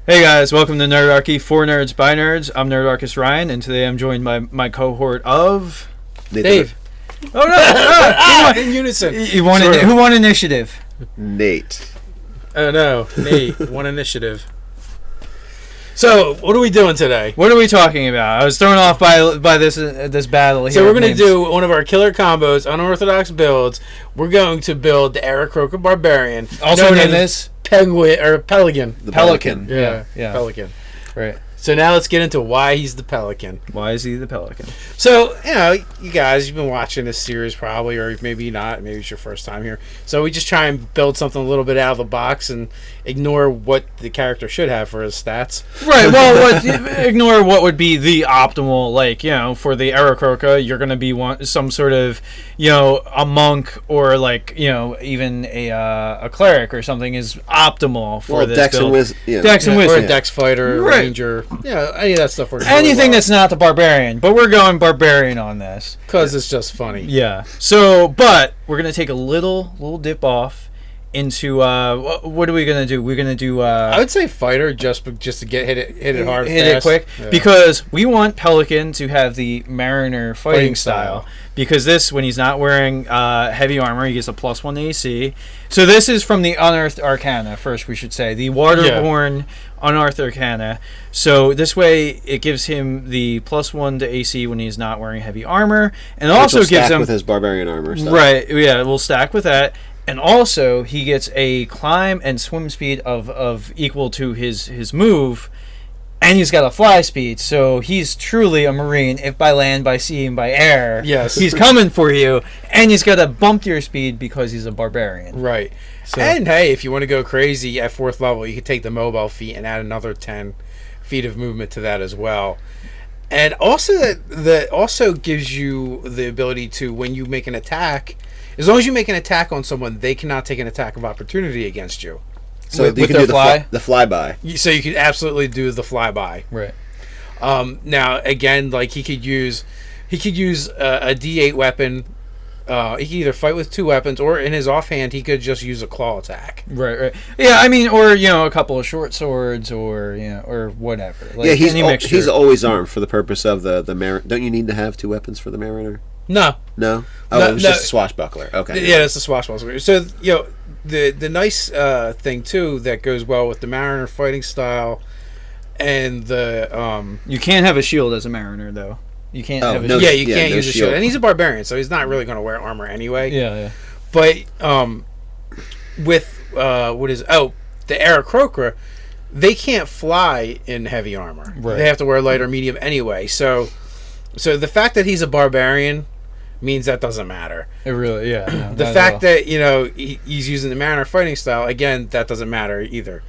Hey guys, welcome to Nerdarchy, for nerds by nerds. I'm Nerdarchist Ryan, and today I'm joined by my cohort of Dave. Oh no! In unison. Who won initiative? Nate. Oh no, Nate. One initiative. So, what are we doing today? What are we talking about? I was thrown off by this battle here. So we're going to do one of our killer combos, unorthodox builds. We're going to build the Aarakroca Barbarian, also known as Penguin or Pelican. The Pelican. Yeah. Pelican. Right. So now let's get into why he's the Pelican. Why is he the Pelican? So, you guys, you've been watching this series probably, or maybe not. Maybe it's your first time here. So we just try and build something a little bit out of the box and ignore what the character should have for his stats. Right. Well, ignore what would be the optimal, for the Aarakroca, you're going to be some sort of, a monk or even a cleric or something is optimal for this build. Dex and Wisdom. Or a Dex fighter, right. Ranger. Yeah, any of that stuff works. Anything that's not the Barbarian, but we're going Barbarian on this because it's just funny. Yeah. So, but we're gonna take a little dip off into what are we gonna do? We're gonna do. I would say fighter just to hit it hard, hit fast. it quick, because we want Pelican to have the Mariner fighting style. Because this, when he's not wearing heavy armor, he gets a +1 AC. So this is from the Unearthed Arcana. First, we should say the Waterborne Unearthed Arcana. So this way, it gives him the +1 to AC when he's not wearing heavy armor, and also gives him with his barbarian armor stuff. Right? Yeah, we'll stack with that, and also he gets a climb and swim speed of equal to his move. And he's got a fly speed, so he's truly a Marine, if by land, by sea, and by air. Yes. He's coming for you, and he's got a bump to your speed because he's a barbarian. Right. So, and hey, if you want to go crazy at 4th level, you could take the mobile feat and add another 10 feet of movement to that as well. And also that also gives you the ability to, when you make an attack, as long as you make an attack on someone, they cannot take an attack of opportunity against you. So you can do the flyby. So you could absolutely do the flyby. Right. Now again, he could use a D8 weapon. He could either fight with 2 weapons, or in his offhand, he could just use a claw attack. Right. Yeah, I mean, or a couple of short swords, or or whatever. He's always armed for the purpose of the Mariner. Don't you need to have 2 weapons for the Mariner? No. Oh, it was just a swashbuckler. Okay. Yeah, it's a swashbuckler. So the nice thing too that goes well with the Mariner fighting style, and the you can't have a shield as a Mariner though. You can't have a shield. Yeah, you can't use a shield, and he's a barbarian, so he's not really going to wear armor anyway. Yeah. But with the Aarakroca, they can't fly in heavy armor. Right. They have to wear light or medium anyway. So the fact that he's a barbarian means that doesn't matter. It really, no, the fact that he's using the Mariner fighting style, again, that doesn't matter either.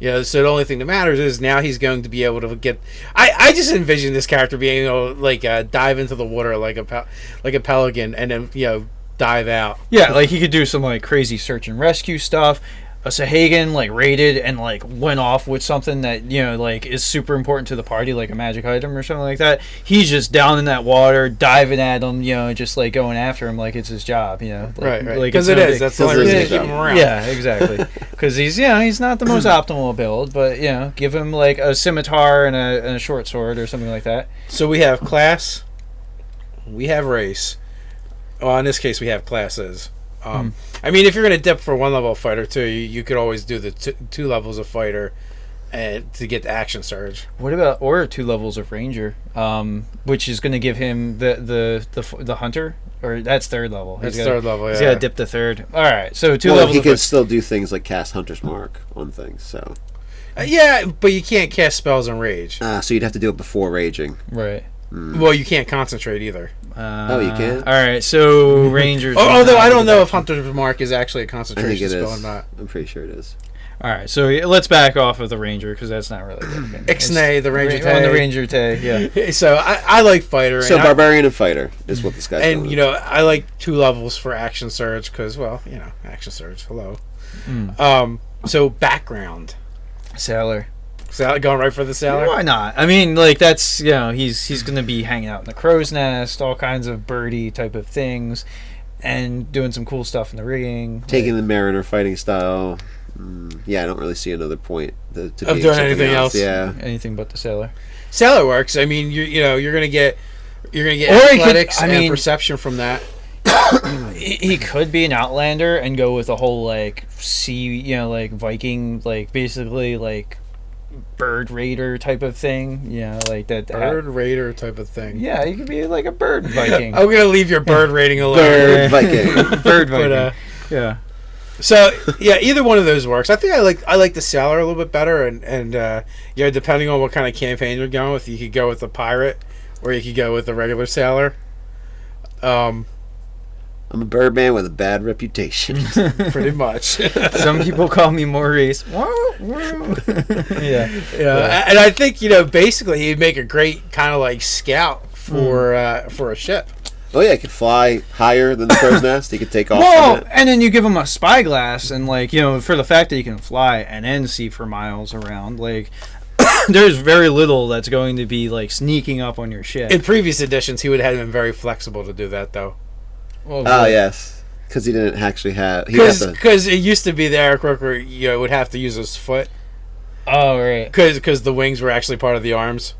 So the only thing that matters is now he's going to be able to get. I just envision this character being able to dive into the water like a pelican and then dive out. Yeah, he could do some crazy search and rescue stuff. A Sahagan raided and went off with something that is super important to the party, like a magic item or something like that. He's just down in that water, diving at him, just going after him like it's his job, right. Because it is. That's the only reason to keep him around. Yeah, exactly. Because he's not the most optimal build, but give him a scimitar and a short sword or something like that. So we have class, we have race. Well, in this case, we have classes. I mean, if you're going to dip for 1 level fighter too, you could always do the 2 levels of fighter, and to get the action surge. What about 2 levels of ranger, which is going to give him the hunter, or that's 3rd level. That's 3rd level. Yeah. He's got to dip to 3rd. All right, so 2 levels. He can still do things like cast Hunter's Mark on things. So. Yeah, but you can't cast spells on rage. So you'd have to do it before raging. Right. Well, you can't concentrate either. You can? All right, so Rangers... Although I don't know if Hunter's Mark is actually a concentration spell or not. I'm pretty sure it is. All right, so let's back off of the Ranger, because that's not really working. Ixnay, the Ranger Tay. The Ranger Tay, yeah. So I like Fighter. So Barbarian and Fighter is what this guy's doing. And, I like 2 levels for Action Surge, because, Action Surge, hello. So background. Sailor. Going right for the sailor? Why not? I mean, that's, he's going to be hanging out in the crow's nest, all kinds of birdie type of things, and doing some cool stuff in the rigging. Taking the Mariner fighting style. Yeah, I don't really see another point to Of be doing something anything else. Yeah. Anything but the sailor. Sailor works. I mean, you're gonna get Or he could- athletics I and mean- perception from that. He could be an outlander and go with a whole like sea, like Viking, like basically like bird raider type of thing. Like that. Bird raider type of thing. Yeah, you could be like a bird Viking. I'm gonna leave your bird rating alone. Bird Viking. Bird Viking. But, yeah. so yeah, either one of those works. I think I like the sailor a little bit better, and depending on what kind of campaign you're going with, you could go with the pirate, or you could go with the regular sailor. I'm a birdman with a bad reputation. Pretty much. Some people call me Maurice. Yeah. Yeah, and I think basically he'd make a great kind of like scout for a ship. Oh yeah, he could fly higher than the crow's nest. He could take off. Well, from it. and then you give him a spyglass, and like for the fact that he can fly and then see for miles around, like there's very little that's going to be like sneaking up on your ship. In previous editions, he would have been very flexible to do that, though. Oh yes, because he didn't actually have. Because it used to be the Aarakroca, would have to use his foot. Oh right. Because the wings were actually part of the arms,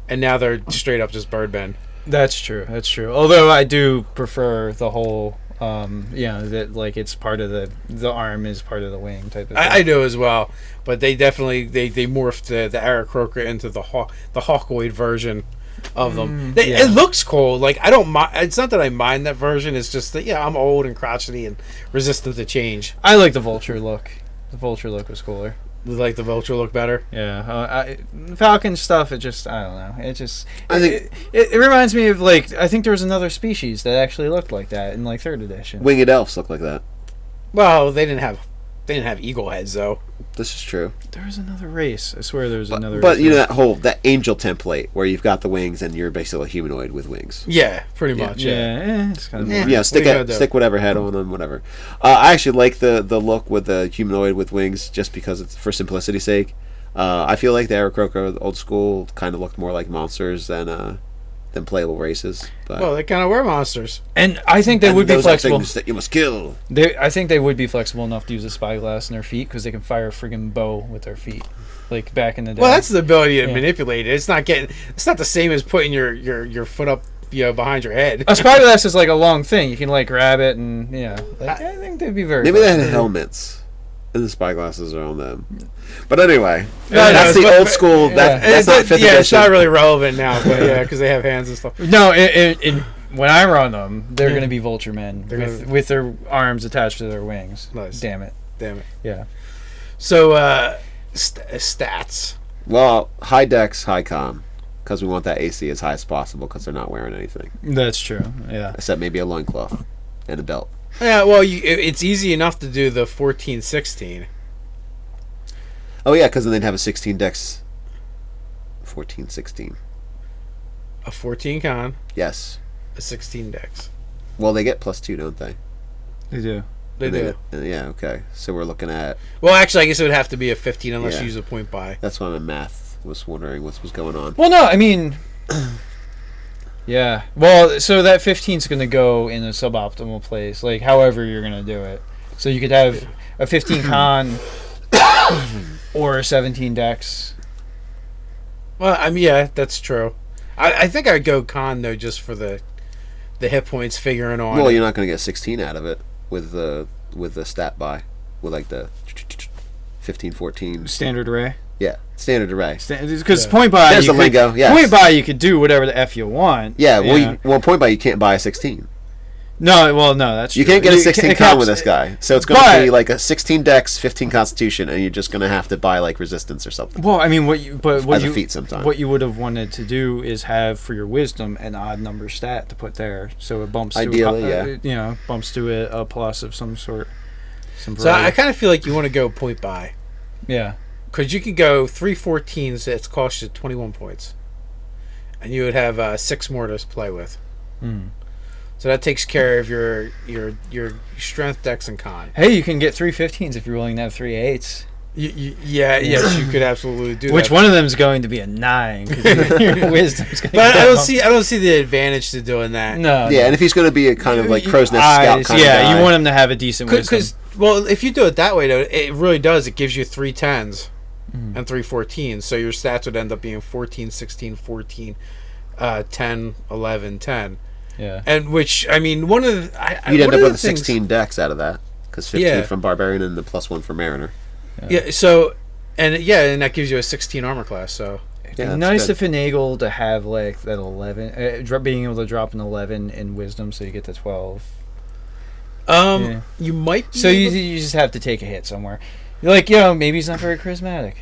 and now they're straight up just birdmen. That's true. That's true. Although I do prefer the whole, that like it's part of the arm is part of the wing type of thing. I do as well, but they definitely they morphed the Aarakroca into the hawkoid version of them. It looks cool. Like I don't mind. It's not that I mind that version. It's just that I'm old and crotchety and resistant to change. I like the vulture look. The vulture look was cooler. You like the vulture look better? Yeah, Falcon stuff. It just I don't know. It just I think it reminds me of like I think there was another species that actually looked like that in like 3rd edition. winged elves look like that. Well, they didn't have eagle heads though. This is true. There was another race. I swear there was another. But race. that angel template where you've got the wings and you're basically a humanoid with wings. Yeah, pretty much. Yeah, it's kind of Yeah. Yeah, What are you gonna do? stick whatever head on them, whatever. I actually like the look with the humanoid with wings just because it's for simplicity's sake. I feel like the Aarakroca old school kind of looked more like monsters than playable races. But Well, they kind of were monsters. And I think they would be those are flexible. things that you must kill. I think they would be flexible enough to use a spyglass in their feet because they can fire a friggin' bow with their feet, like back in the day. Well, that's the ability to Yeah. manipulate it. It's not the same as putting your foot up, behind your head. A spyglass is like a long thing. You can like grab it and I think they'd be very. Maybe they had flexible. helmets, and the spyglasses are on them. But anyway, No, that's no, the but- old school. That's not 5th edition. It's not really relevant now, but yeah, because they have hands and stuff. No, when I run them, they're Yeah. going to be vulture men They're gonna- with their arms attached to their wings. Nice. Damn it. Yeah. So, stats. Well, high dex, high con, because we want that AC as high as possible because they're not wearing anything That's true. Yeah. except maybe a loincloth and a belt. Yeah, well, it's easy enough to do the 14-16. Oh yeah, because then they'd have a 16 dex. 14, 16. A 14 con, Yes. a 16 dex. Well, they get +2, don't they? They do. They do. Yeah. Okay. So we're looking at. Well, actually, I guess it would have to be a 15 unless Yeah. you use a point by. That's why my math was wondering what was going on. Well, no, I mean, yeah. Well, so that 15 is going to go in a suboptimal place, like however you're going to do it. So you could have a 15 con or a 17 dex. Well, I mean, yeah, that's true. I think I'd go con though, just for the hit points figuring on. Well, it. you're not going to get 16 out of it with the stat buy with like the 15, 14. Standard array. Yeah, standard array. Because Yeah. point buy, There's you the could, lingo, yes. point buy, you could do whatever the F you want. Yeah, well, point buy you can't buy a 16. No, that's You true. can't get a 16 it con caps- with this guy. So it's going but- to be like a 16 dex, 15 constitution, and you're just going to have to buy like resistance or something. Well, I mean, what As a you feat sometime. what you would have wanted to do is have for your wisdom an odd number stat to put there, so it bumps. Ideally, to bumps to a plus of some sort. Some So I variety. kind of feel like you want to go point by. Yeah. Because you could go 3 14s that cost you 21 points. And you would have 6 more to play with. Hmm. So that takes care of your strength, dex, and con. Hey, you can get 3 15s if you're willing to have 3 8s. Yes, you could absolutely do Which that. one of them is going to be a 9? 'Cause your wisdom's going to But I don't see the advantage to doing that. No. Yeah, and if he's going to be a kind of like crow's nest Eyes, scout kind of yeah, guy, you want him to have a decent wisdom. Because, well, if you do it that way, though, it really does. It gives you 3 10s and 3 14s. So your stats would end up being 14, 16, 14, 10, 11, 10. Yeah. And which, I mean, one of the... you'd end one up of with the things- 16 decks out of that. Because 15 Yeah. from Barbarian and the +1 for Mariner. Yeah, so... And that gives you a 16 armor class, so... Yeah, that's Nice good. to finagle to have like that 11, being able to drop an 11 in wisdom so you get to 12. Yeah. You might be So able- you just have to take a hit somewhere. You're like, maybe he's not very charismatic.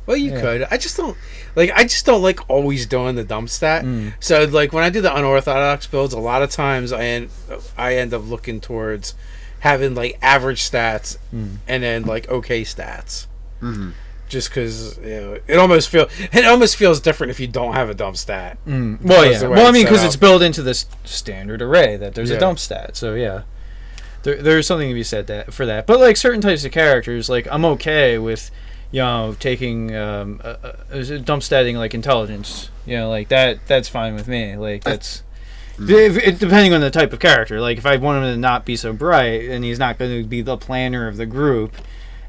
Well, you Yeah. could. I just don't like always doing the dump stat. Mm. So like when I do the unorthodox builds, a lot of times I end up looking towards having like average stats and then like okay stats. Mm-hmm. Just because it almost feels different if you don't have a dump stat. Well, Because yeah. the way Well, I it's mean, set because up. it's built into this standard array that there's Yeah. a dump stat. So yeah, there's something to be said for that. But like certain types of characters, like I'm okay with, taking dump statting like intelligence. Like that. That's fine with me. Like that's. Depending on the type of character, like if I want him to not be so bright and he's not going to be the planner of the group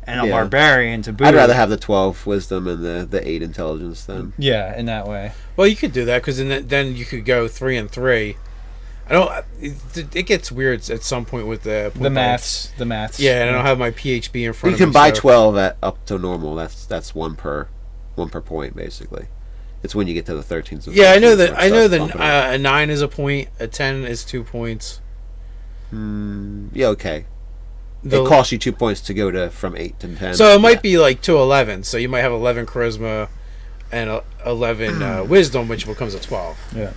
and a Yeah. barbarian to boot. I'd rather have the 12 wisdom and the 8 intelligence then. Yeah, in that way. Well, you could do that because then you could go 3 and 3. I don't. It gets weird at some point with the Maths. Yeah, and I don't have my PHB in front You of me. can buy so- 12 at up to normal. That's one per point basically. It's when you get to the 13s. and Yeah, I know 14s that. where it I know starts that bumping up. a 9 is a point, a 10 is 2 points. Yeah, okay. The- It costs you 2 points to go from 8 to 10. So it might Yeah. be like 2 11. So you might have 11 charisma and 11 wisdom, which becomes a 12. Yeah.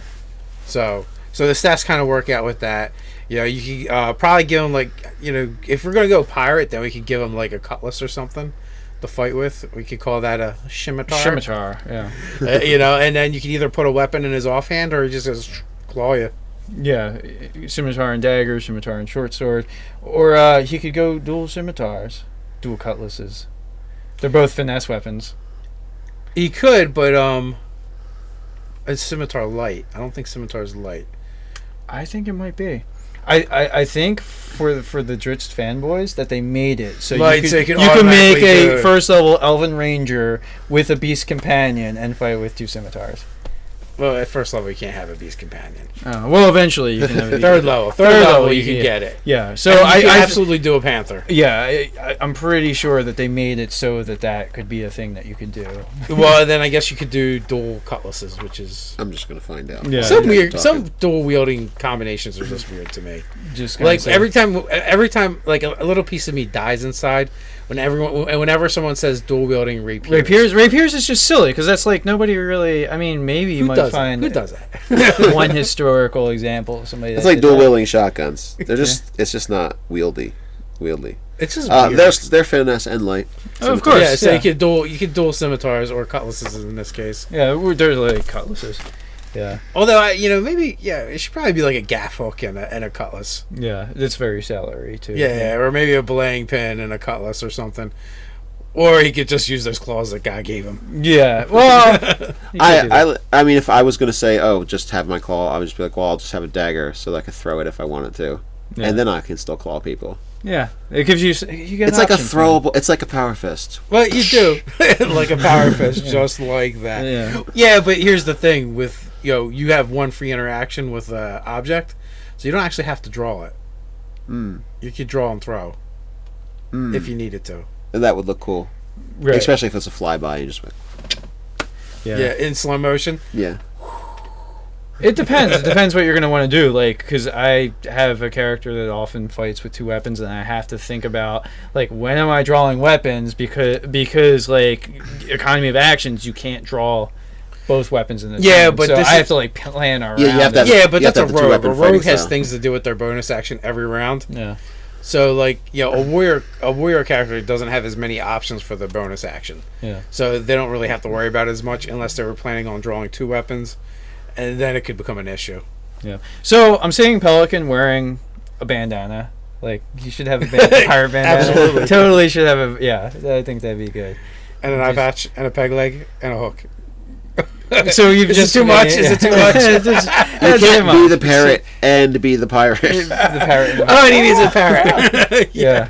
So the stats kind of work out with that. You could probably give him like if we're gonna go pirate, then we could give him like a cutlass or something to fight with. We could call that a scimitar. Scimitar. Yeah. And then you can either put a weapon in his offhand or he just goes claw you. Yeah, scimitar and dagger, scimitar and short sword, or he could go dual scimitars, dual cutlasses. They're both finesse weapons. He could, but it's scimitar light. I don't think scimitar's light. I think it might be. I think for the Dritz fanboys that they made it so Right, you so could, you can you can make automatically do a it. first level elven ranger with a beast companion and fight with 2 scimitars. Well, at first level you can't have a beast companion. Well, eventually you can have a Third level you can get it. Yeah, so So I absolutely do a panther. Yeah, I'm pretty sure that they made it so that could be a thing that you could do. Well, then I guess you could do dual cutlasses, which is I'm just gonna find out. Yeah. some Yeah, weird. talking. Some dual wielding combinations are just weird to me. Just kinda Like say- every time, like a little piece of me dies inside whenever someone says dual wielding rapiers. Rapiers is just silly because that's like nobody really. I mean, maybe you Who might does find that? Who does that? one historical example of somebody. It's that like did dual that. wielding shotguns. They're just it's just not wieldy. It's just weird. They're finesse and light. Oh, of course. Yeah, so yeah. you could dual scimitars or cutlasses in this case. Yeah, they're like cutlasses. Yeah, Although maybe it should probably be like a gaff hook and a cutlass. yeah, it's very salary too. Yeah, or maybe a belaying pin and a cutlass or something. Or he could just use those claws that God gave him. Yeah. Well, you could do that. I mean, if I was gonna say, just have my claw, I would just be like, well, I'll just have a dagger so that I could throw it if I wanted to, Yeah. and then I can still claw people. Yeah, it gives you get. It's an like a option for throwable. It's like a power fist. Well, you do. Like a power fist, just like that. Yeah. Yeah, but here's the thing with, you have one free interaction with an object, so you don't actually have to draw it. You could draw and throw if you needed to. And that would look cool, Right. especially if it's a flyby. You just went, Yeah, in slow motion. yeah. It depends. It depends what you're going to want to do. Like, because I have a character that often fights with 2 weapons, and I have to think about, like, when am I drawing weapons? Because like, economy of actions, you can't draw both weapons in the Yeah, turn. but so this I is- have to, like, plan around Yeah, you have to it. have- Yeah, but you have that's to a have the rogue. A two-weapon rogue fighting has style. things to do with their bonus action every round. Yeah. So, like, a warrior character doesn't have as many options for the bonus action. Yeah. So they don't really have to worry about it as much unless they were planning on drawing 2 weapons, and then it could become an issue. Yeah. So I'm seeing Pelican wearing a bandana Like, you should have a pirate bandana. Absolutely. Totally should have a... Yeah, I think that'd be good. And an eye patch, and a peg leg, and a hook. So you've Is just... it too much? Is it too much? You can't be the parrot and be the pirate. The parrot. Oh, and he needs a parrot. Yeah.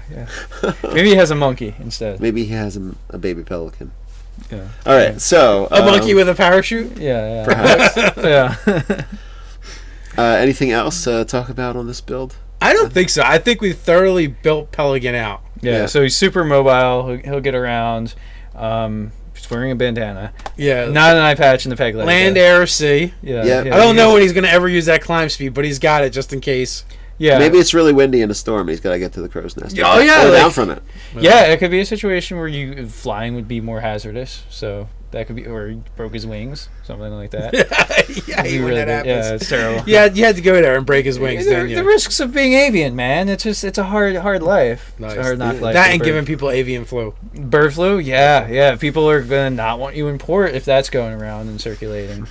Maybe he has a monkey instead. Maybe he has a baby pelican. Yeah. All right, so A monkey with a parachute? Yeah. perhaps. Yeah. Anything else to talk about on this build? I don't think so. I think we thoroughly built Pelican out. Yeah, so he's super mobile. He'll get around. He's wearing a bandana. Yeah. Not an eye patch and the peg leg. Land, though. air, sea. Yeah. Yeah. I don't know when he's going to ever use that climb speed, but he's got it just in case. Yeah. Maybe it's really windy in a storm and he's got to get to the crow's nest. Oh, yeah, Or down like- from it. Yeah, it could be a situation where flying would be more hazardous. So that could be, or he broke his wings, something like that. Yeah, It'd be when that happens. Yeah, it's terrible. Yeah, you had to go there and break his wings, didn't you? The risks of being avian, man. It's a hard life. Nice. It's a hard knock life. That for and bird. giving people avian flu. Bird flu, yeah. People are gonna not want you in port if that's going around and circulating.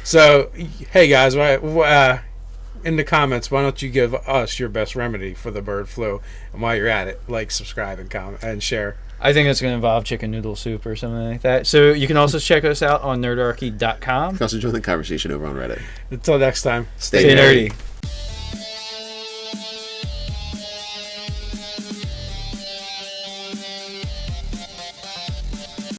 So, hey guys, in the comments, why don't you give us your best remedy for the bird flu? And while you're at it, like, subscribe, and comment, and share. I think it's going to involve chicken noodle soup or something like that. So you can also check us out on nerdarchy.com. You can also join the conversation over on Reddit. Until next time, Stay Stay nerdy. nerdy.